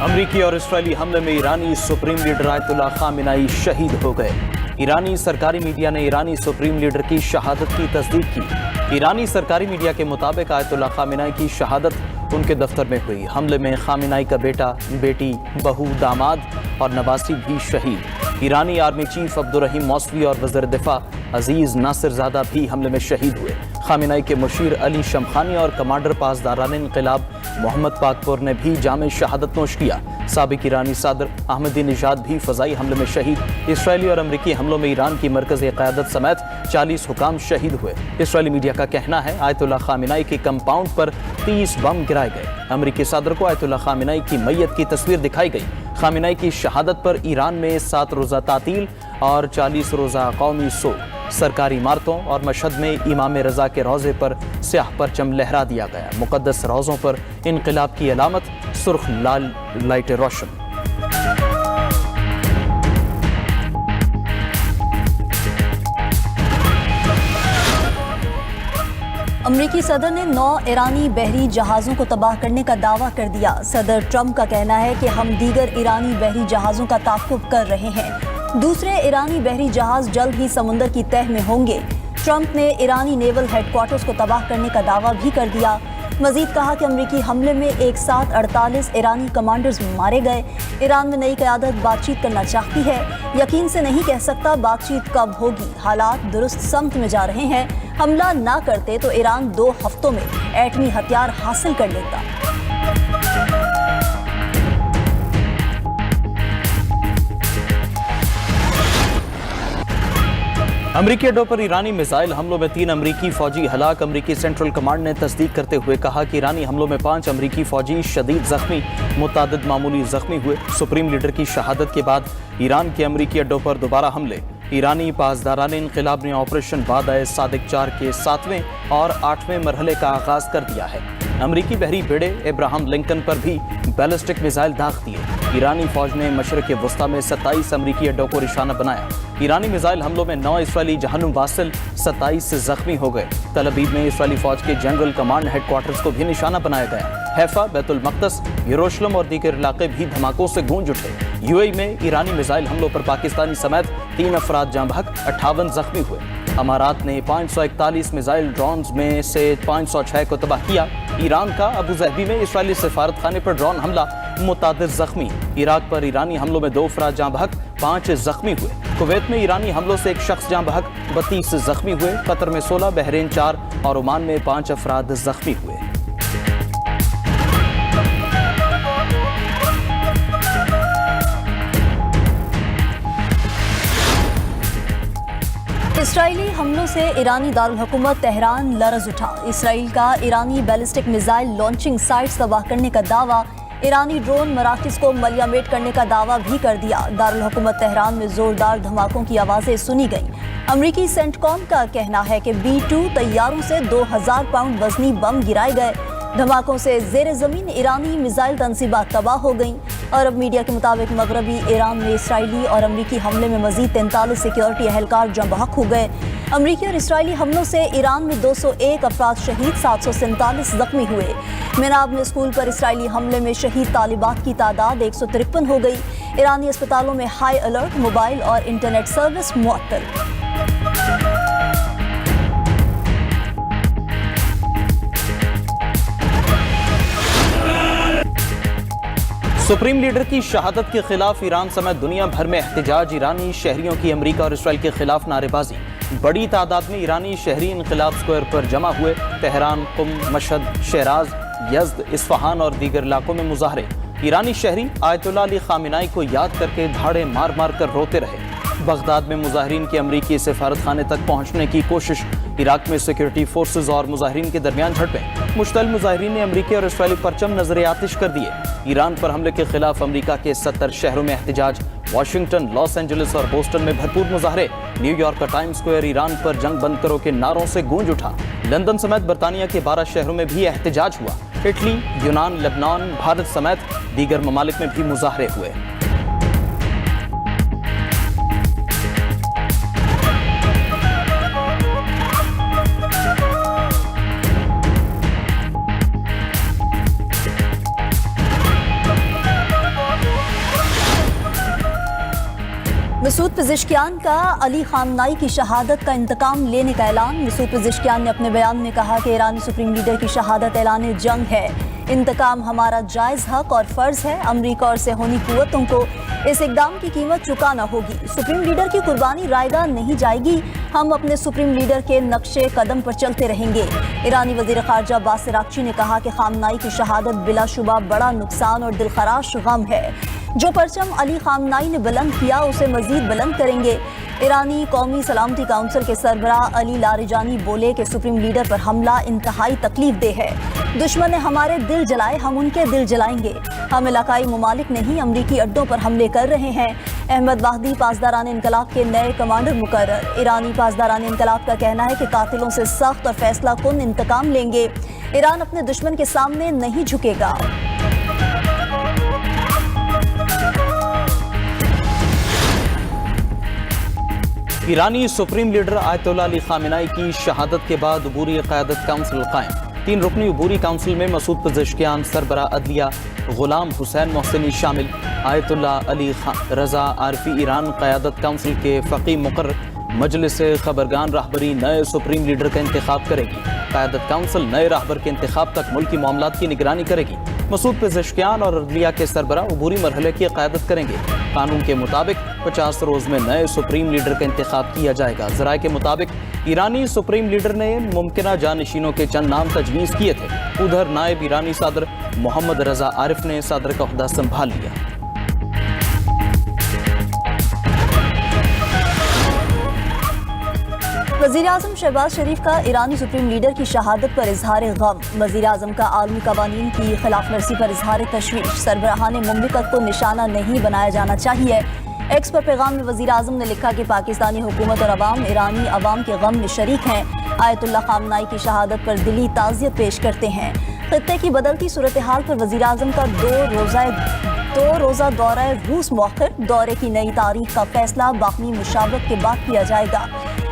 अमरीकी और इसराइली हमले में ईरानी सुप्रीम लीडर आयतुल्लाह खामेनेई शहीद हो गए। ईरानी सरकारी मीडिया ने ईरानी सुप्रीम लीडर की शहादत की तस्दीक की। ईरानी सरकारी मीडिया के मुताबिक आयतुल्लाह खामेनेई की शहादत उनके दफ्तर में हुई। हमले में खामेनेई का बेटा, बेटी, बहू, दामाद और नवासी भी शहीद। ईरानी आर्मी चीफ अब्दुर्रहीम मौसवी और वज़ीर दिफा अजीज नासिरज़ादा भी हमले में शहीद हुए। खामेनेई के मुशीर अली शमखानी और कमांडर पासदारान इनक़िलाब मोहम्मद पाकपुर ने भी जामे शहादत नोश किया। साबिक ईरानी सदर अहमदीनेजाद भी फ़ज़ाई हमले में शहीद। इसराइली और अमरीकी हमलों में ईरान की मरकज़ी क़यादत समेत 40 हुकाम शहीद हुए। इसराइली मीडिया का कहना है आयतुल्लाह खामेनेई के कंपाउंड पर 30 बम गिराए गए। अमरीकी सदर को आयतुल्लाह खामेनेई की मैयत की तस्वीर दिखाई गई। खामेनेई की शहादत पर ईरान में 7 रोज़ा तातील और 40 रोज़ा कौमी सोग। सरकारी इमारतों और मशहद में इमाम रज़ा के रोज़े पर स्याह परचम लहरा दिया गया। मुक़द्दस रोज़ों पर इनक़िलाब की अलामत सुर्ख लाल लाइट रोशन। अमरीकी सदर ने 9 ईरानी बहरी जहाज़ों को तबाह करने का दावा कर दिया। सदर ट्रंप का कहना है कि हम दीगर ईरानी बहरी जहाज़ों का ताक़ुब कर रहे हैं। दूसरे ईरानी बहरी जहाज़ जल्द ही समुंदर की तह में होंगे। ट्रंप ने ईरानी नेवल हेडक्वार्टर्स को तबाह करने का दावा भी कर दिया। मजीद कहा कि अमरीकी हमले में एक साथ 48 ईरानी कमांडर्स मारे गए। ईरान में नई क़यादत बातचीत करना चाहती है। यकीन से नहीं कह सकता बातचीत कब होगी। हालात दुरुस्त समत में जा रहे हैं। हमला ना करते तो ईरान 2 हफ्तों में एटमी हथियार हासिल कर लेता। अमरीकी अड्डों पर ईरानी मिसाइल हमलों में 3 अमरीकी फौजी हलाक। अमरीकी सेंट्रल कमांड ने तस्दीक करते हुए कहा कि ईरानी हमलों में 5 अमरीकी फौजी शदीद जख्मी, मुतादिद मामूली जख्मी हुए। सुप्रीम लीडर की शहादत के बाद ईरान के अमरीकी अड्डों पर दोबारा हमले। ईरानी पासदारान इनक़िलाब ने ऑपरेशन बादाए सादिक 4 के 7वें और 8वें मरहले का आगाज कर दिया है। अमरीकी बहरी बेड़े इब्राहिम लिंकन पर भी बैलिस्टिक मिसाइल दाग दिए। ईरानी फौज ने मशरक़ वस्ता में 27 अमरीकी अड्डों को निशाना बनाया। ईरानी मिसाइल हमलों में 9 इसराइली जहन्नुम वासिल 27 जख्मी हो गए। तल अवीव में इसराइली फौज के जनरल कमांड हेडक्वार्टर्स को भी निशाना बनाया गया। हैफा, बैतुल मक़दस, यरूशलेम और दीगर इलाके भी धमाकों से गूंज उठे। यूएई में ईरानी मिसाइल हमलों पर पाकिस्तानी समेत 3 अफराद जाँ बहक, 58 जख्मी हुए। अमारात ने 541 मिसाइल ड्रोन्स में से 506 को तबाह किया। ईरान का अबू ज़हबी में इसराइली सफारत खाने पर ड्रोन हमला, मुतादिद जख्मी। इराक पर ईरानी हमलों में 2 अफराद जाँ बहक, 5 जख्मी हुए। कुवैत में ईरानी हमलों से 1 शख्स जाँ बहक, 32 जख्मी हुए। कतर में 16, बहरीन 4 और ओमान में 5 अफराद जख्मी हुए। इसराइली हमलों से ईरानी दारुल हुकूमत तेहरान लरज़ उठा। इसराइल का ईरानी बैलिस्टिक मिसाइल लॉन्चिंग साइट्स तबाह करने का दावा, ईरानी ड्रोन मराकज़ को मलियामेट करने का दावा भी कर दिया। दारुल हुकूमत तेहरान में जोरदार धमाकों की आवाज़ें सुनी गईं। अमरीकी सेंटकॉम का कहना है कि B-2 तैयारों से 2000 पाउंड वजनी बम गिराए गए। धमाकों से ज़ेर ज़मीन ईरानी मिसाइल तनसीबात तबाह हो गईं। अरब मीडिया के मुताबिक मगरबी ईरान में इसराइली और अमरीकी हमले में मजीद 43 सिक्योरिटी एहलकार जँ बहक हो गए। अमरीकी और इसराइली हमलों से ईरान में 201 अफराद शहीद, 747 जख्मी हुए। मेनाब में स्कूल पर इसराइली हमले में शहीद तालिबात की तादाद 153 हो गई। ईरानी अस्पतालों में हाई अलर्ट, मोबाइल और इंटरनेट सर्विस मुअत्तल। सुप्रीम लीडर की शहादत के खिलाफ ईरान समेत दुनिया भर में एहतजाज। ईरानी शहरियों की अमरीका और इसराइल के खिलाफ नारेबाजी। बड़ी तादाद में ईरानी शहरी इनक़िलाब स्क्वायर पर जमा हुए। तेहरान, कुम, मशहद, शहराज, यज़्द, इस्फहान और दीगर इलाकों में मुजाहरे। ईरानी शहरी आयतुल्लाह अली खामेनेई को याद करके धाड़े मार मार कर रोते रहे। बगदाद में मुजाहिरीन की अमरीकी सफारत खाने तक पहुंचने की कोशिश। इराक में सिक्योरिटी फोर्सेज और मुजाहिरीन के दरमियान झड़पें। मुश्तल मुजाहिरीन ने अमरीकी और इसराइली परचम नजर आतिश कर दिए। ईरान पर हमले के खिलाफ अमरीका के 70 शहरों में एहतजाज। वाशिंगटन, लॉस एंजलिस और बोस्टन में भरपूर मुजाहरे। न्यूयॉर्क का टाइम्स स्क्वायर ईरान पर जंग बंद करो के नारों से गूंज उठा। लंदन समेत बरतानिया के 12 शहरों में भी एहतजाज हुआ। इटली, यूनान, लेबनान, भारत समेत दीगर ममालिक में भी मुजाहरे हुए। مسعود پزشکیان کا علی خامنائی کی شہادت کا انتقام لینے کا اعلان۔ مسعود پزشکیان نے اپنے بیان میں کہا کہ ایرانی سپریم لیڈر کی شہادت اعلان جنگ ہے، انتقام ہمارا جائز حق اور فرض ہے۔ امریکہ اور صہیونی قوتوں کو اس اقدام کی قیمت چکانا ہوگی۔ سپریم لیڈر کی قربانی رائیگاں نہیں جائے گی، ہم اپنے سپریم لیڈر کے نقش قدم پر چلتے رہیں گے۔ ایرانی وزیر خارجہ عباس عراقچی نے کہا کہ خامنائی کی شہادت بلا شبہ بڑا نقصان اور دلخراش غم ہے۔ جو پرچم علی خامنائی نے بلند کیا اسے مزید بلند کریں گے۔ ایرانی قومی سلامتی کونسل کے سربراہ علی لاریجانی بولے کہ سپریم لیڈر پر حملہ انتہائی تکلیف دہ ہے۔ دشمن نے ہمارے دل جلائے، ہم ان کے دل جلائیں گے۔ ہم علاقائی ممالک نہیں امریکی اڈوں پر حملے کر رہے ہیں۔ احمد واحدی پاسداران انقلاب کے نئے کمانڈر مقرر۔ ایرانی پاسداران انقلاب کا کہنا ہے کہ قاتلوں سے سخت اور فیصلہ کن انتقام لیں گے۔ ایران اپنے دشمن کے سامنے نہیں جھکے گا۔ ایرانی سپریم لیڈر آیت اللہ علی خامنائی کی شہادت کے بعد عبوری قیادت کونسل قائم۔ 3 رکنی عبوری کونسل میں مسعود پزشکیان، سربراہ عدلیہ غلام حسین محسنی شامل۔ آیت اللہ علی رضا عارفی ایران قیادت کونسل کے فقی مقرر۔ مجلس خبرگان رہبری نئے سپریم لیڈر کا انتخاب کرے گی۔ قیادت کونسل نئے رہبر کے انتخاب تک ملکی معاملات کی نگرانی کرے گی۔ مسعود پزشکیان اور عدلیہ کے سربراہ عبوری مرحلے کی قیادت کریں گے۔ قانون کے مطابق 50 روز میں نئے سپریم لیڈر کا انتخاب کیا جائے گا۔ ذرائع کے مطابق ایرانی سپریم لیڈر نے ممکنہ جانشینوں کے چند نام تجویز کیے تھے۔ ادھر نائب ایرانی صدر محمد رضا عارف نے صدر کا عہدہ سنبھال لیا۔ وزیراعظم شہباز شریف کا ایرانی سپریم لیڈر کی شہادت پر اظہار غم۔ وزیراعظم کا عالمی قوانین کی خلاف ورزی پر اظہار تشویش۔ سربراہان مملکت کو نشانہ نہیں بنایا جانا چاہیے۔ ایکس پر پیغام میں وزیراعظم نے لکھا کہ پاکستانی حکومت اور عوام ایرانی عوام کے غم میں شریک ہیں۔ آیت اللہ خامنائی کی شہادت پر دلی تعزیت پیش کرتے ہیں۔ خطے کی بدلتی صورتحال پر وزیراعظم کا دو روزہ دورہ روس مؤخر۔ دورے کی نئی تاریخ کا فیصلہ باہمی مشاورت کے بعد کیا جائے گا۔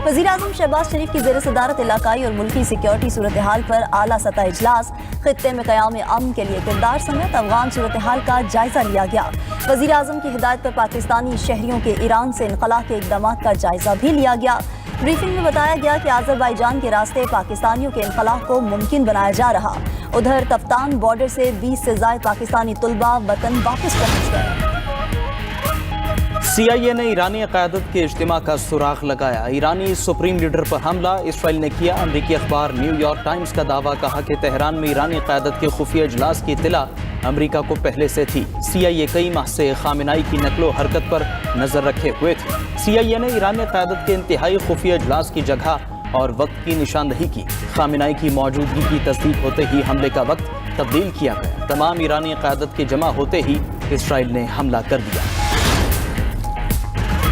وزیراعظم شہباز شریف کی زیر صدارت علاقائی اور ملکی سیکیورٹی صورتحال پر اعلیٰ سطح اجلاس۔ خطے میں قیام امن کے لیے کردار سمیت افغان صورتحال کا جائزہ لیا گیا۔ وزیراعظم کی ہدایت پر پاکستانی شہریوں کے ایران سے انخلاء کے اقدامات کا جائزہ بھی لیا گیا۔ بریفنگ میں بتایا گیا کہ آذربائیجان کے راستے پاکستانیوں کے انخلاء کو ممکن بنایا جا رہا۔ ادھر تفتان بارڈر سے 20 سے زائد پاکستانی طلبہ وطن واپس پہنچ گئے۔ CIA نے ایرانی قیادت کے اجتماع کا سراغ لگایا۔ ایرانی سپریم لیڈر پر حملہ اسرائیل نے کیا۔ امریکی اخبار نیو یارک ٹائمز کا دعویٰ کہا کہ تہران میں ایرانی قیادت کے خفیہ اجلاس کی اطلاع امریکہ کو پہلے سے تھی۔ CIA کئی ماہ سے خامنائی کی نقل و حرکت پر نظر رکھے ہوئے تھی۔ CIA نے ایرانی قیادت کے انتہائی خفیہ اجلاس کی جگہ اور وقت کی نشاندہی کی۔ خامنائی کی موجودگی کی تصدیق ہوتے ہی حملے کا وقت تبدیل کیا گیا۔ تمام ایرانی قیادت کے جمع ہوتے ہی اسرائیل نے حملہ کر دیا۔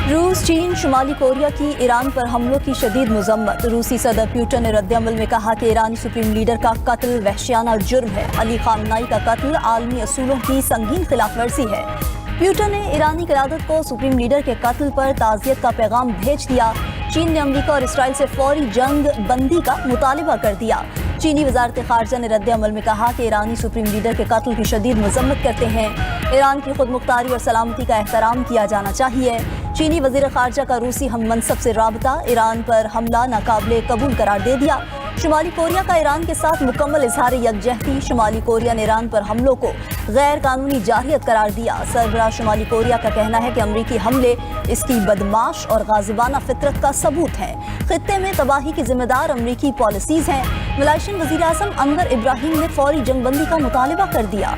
روس، چین، شمالی کوریا کی ایران پر حملوں کی شدید مذمت۔ روسی صدر پیوٹن نے رد عمل میں کہا کہ ایرانی سپریم لیڈر کا قتل وحشیانہ جرم ہے۔ علی خامنائی کا قتل عالمی اصولوں کی سنگین خلاف ورزی ہے۔ پیوٹن نے ایرانی قیادت کو سپریم لیڈر کے قتل پر تعزیت کا پیغام بھیج دیا۔ چین نے امریکہ اور اسرائیل سے فوری جنگ بندی کا مطالبہ کر دیا۔ چینی وزارت خارجہ نے رد عمل میں کہا کہ ایرانی سپریم لیڈر کے قتل کی شدید مذمت کرتے ہیں۔ ایران کی خود مختاری اور سلامتی کا احترام کیا جانا چاہیے۔ چینی وزیر خارجہ کا روسی ہم منصب سے رابطہ۔ ایران پر حملہ ناقابل قبول قرار دے دیا۔ شمالی کوریا کا ایران کے ساتھ مکمل اظہار یکجہتی۔ شمالی کوریا نے ایران پر حملوں کو غیر قانونی جارحیت قرار دیا۔ سربراہ شمالی کوریا کا کہنا ہے کہ امریکی حملے اس کی بدمعاش اور غاضبانہ فطرت کا ثبوت ہیں۔ خطے میں تباہی کی ذمہ دار امریکی پالیسیز ہیں۔ ملائیشین وزیر اعظم انور ابراہیم نے فوری جنگ بندی کا مطالبہ کر دیا۔